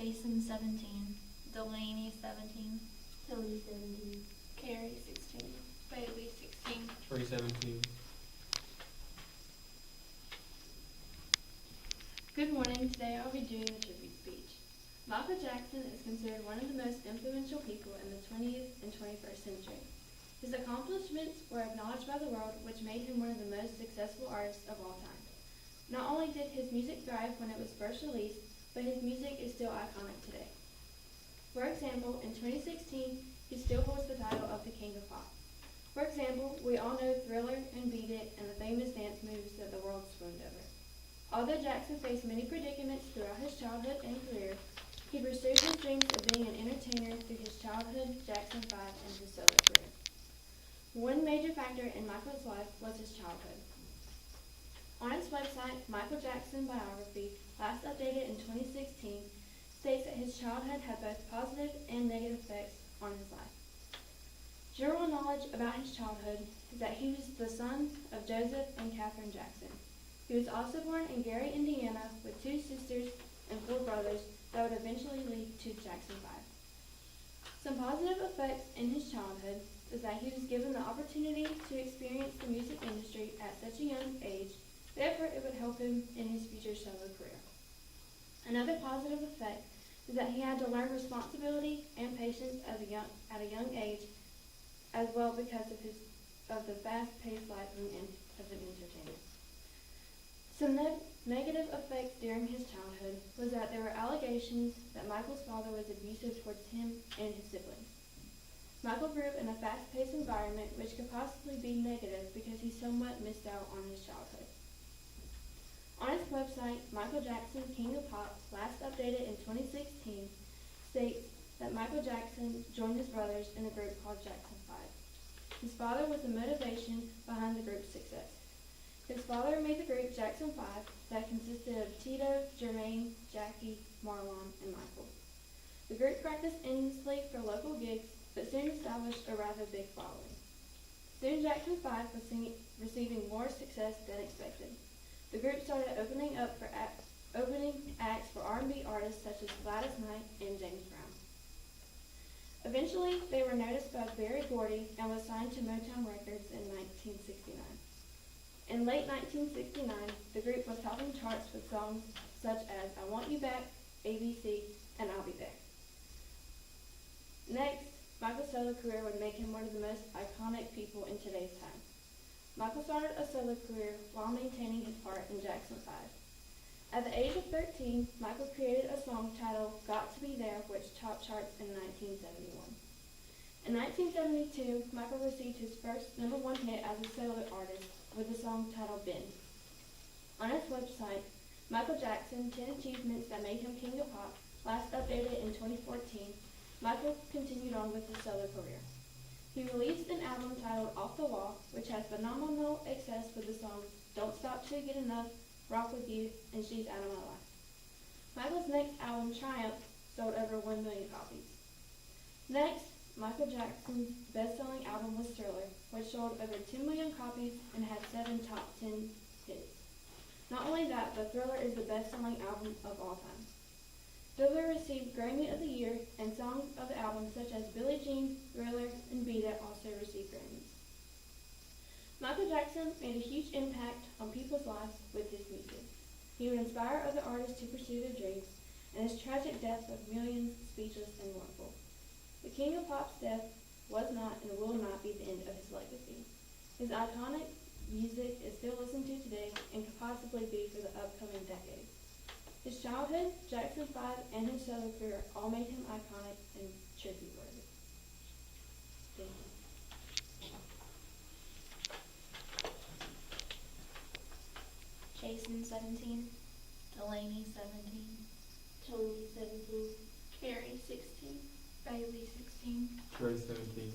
Jason 17, Delaney 17, Tony 17, Carrie 16, Bailey 16. Trey 17. Good morning. Today I'll be doing a tribute speech. Michael Jackson is considered one of the most influential people in the 20th and 21st century. His accomplishments were acknowledged by the world, which made him one of the most successful artists of all time. Not only did his music thrive when it was first released, but his music is still iconic today. For example, in 2016, he still holds the title of the King of Pop. For example, we all know Thriller and Beat It and the famous dance moves that the world swooned over. Although Jackson faced many predicaments throughout his childhood and career, he pursued his dreams of being an entertainer through his childhood, Jackson 5, and his solo career. One major factor in Michael's life was his childhood. On his website, Michael Jackson Biography, last updated in 2016, states that his childhood had both positive and negative effects on his life. General knowledge about his childhood is that he was the son of Joseph and Catherine Jackson. He was also born in Gary, Indiana, with 2 sisters and 4 brothers that would eventually lead to Jackson 5. Some positive effects in his childhood is that he was given the opportunity to experience the music industry at such a young age, therefore it would help him in his future solo career. Another positive effect is that he had to learn responsibility and patience at a young age, as well because of the fast-paced life of an entertainer. Some negative effects during his childhood was that there were allegations that Michael's father was abusive towards him and his siblings. Michael grew up in a fast-paced environment, which could possibly be negative because he somewhat missed out on his childhood. On his website, Michael Jackson, King of Pop, last updated in 2016, states that Michael Jackson joined his brothers in a group called Jackson 5. His father was the motivation behind the group's success. His father made the group Jackson 5 that consisted of Tito, Jermaine, Jackie, Marlon, and Michael. The group practiced endlessly for local gigs, but soon established a rather big following. Soon Jackson 5 was receiving more success than expected. The group started opening acts for R&B artists such as Gladys Knight and James Brown. Eventually, they were noticed by Berry Gordy and was signed to Motown Records in 1969. In late 1969, the group was topping charts with songs such as I Want You Back, ABC, and I'll Be There. Next, Michael's solo career would make him one of the most iconic people in today's time. Michael started a solo career while maintaining his part in Jackson 5. At the age of 13, Michael created a song titled Got to Be There, which topped charts in 1971. In 1972, Michael received his first #1 hit as a solo artist with the song titled Ben. On his website, Michael Jackson, 10 Achievements That Made Him King of Pop, last updated in 2014, Michael continued on with his solo career. He released an album titled Off the Wall, which has phenomenal success with the songs Don't Stop Till You Get Enough, Rock With You, and She's Out of My Life. Michael's next album, Triumph, sold over 1 million copies. Next, Michael Jackson's best-selling album was Thriller, which sold over 2 million copies and had 7 top 10 hits. Not only that, but Thriller is the best-selling album of all time. Thriller received Grammy of the Year, and songs of the album such as Billie Jean, Thriller, and Beat It also received Grammys. Michael Jackson made a huge impact on people's lives with his music. He would inspire other artists to pursue their dreams, and his tragic death left millions speechless and mournful. The King of Pop's death was not and will not be the end of his legacy. His iconic music is still listened to today and could possibly be for the upcoming decades. His childhood, Jackson 5, and his solo career all made him iconic and tribute-worthy. Thank you. Jason 17, Delaney 17, Tony 17, Carrie 16, Bailey 16. Trey 17.